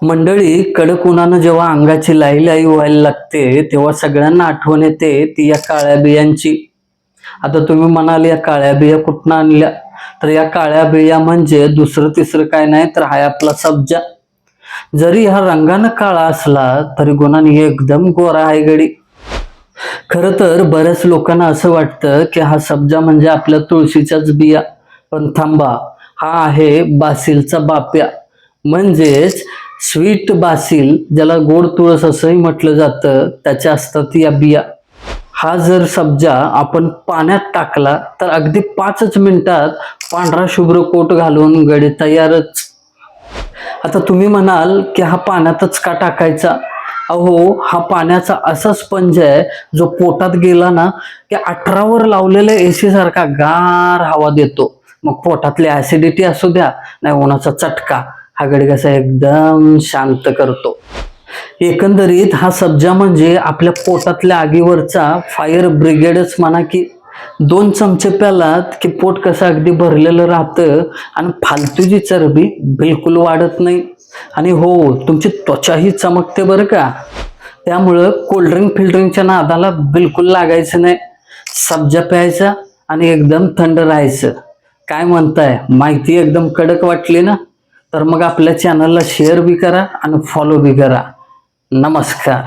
मंडळी, कडक उन्हानं जेव्हा अंगाची लाई लाई व्हायला लागते तेव्हा सगळ्यांना आठवण येते ती या काळ्या बियांची. आता तुम्ही म्हणाल या काळ्या बिया कुठनं आणल्या, तर या काळ्या बिया म्हणजे दुसरं तिसरं काय नाही तर हा आपला सब्जा. जरी हा रंगानं काळा असला तरी गुणाने एकदम गोरा आहे गडी. खरं तर बऱ्याच लोकांना असं वाटतं की हा सब्जा म्हणजे आपल्या तुळशीच्याच बिया, पण थांबा, हा आहे बासिलचा बाप्या, म्हणजेच स्वीट बासिल, ज्याला गोड तुळस असंही म्हटलं जातं, त्याच्या असतात या बिया. हा जर सब्जा आपण पाण्यात टाकला तर अगदी 5च मिनिटात पांढरा शुभ्र कोट घालून गडी तयारच. आता तुम्ही म्हणाल की हा पाण्यातच का टाकायचा? अहो, हा पाण्याचा असा स्पंज आहे जो पोटात गेला ना की 18 लावलेल्या एसी सारखा गार हवा देतो. मग पोटातली ऍसिडिटी असू द्या नाही उन्हाचा चटका, हा गडी कसा एकदम शांत करतो. एकंदरीत हा सब्जा म्हणजे आपल्या पोटातल्या आगीवरचा फायर ब्रिगेडच म्हणा की. 2 चमचे प्यालात की पोट कसं अगदी भरलेलं राहतं आणि फालतूची चरबी बिलकुल वाढत नाही. आणि हो, तुमची त्वचाही चमकते बरं का. त्यामुळं कोल्ड्रिंक फिल्ड्रिंकच्या नादाला बिलकुल लागायचं नाही. सब्जा प्यायचा आणि एकदम थंड राहायचं. काय म्हणताय, माहिती एकदम कडक वाटली ना? तर मग आपल्या चॅनलला शेअर बी करा आणि फॉलो बी करा. नमस्कार.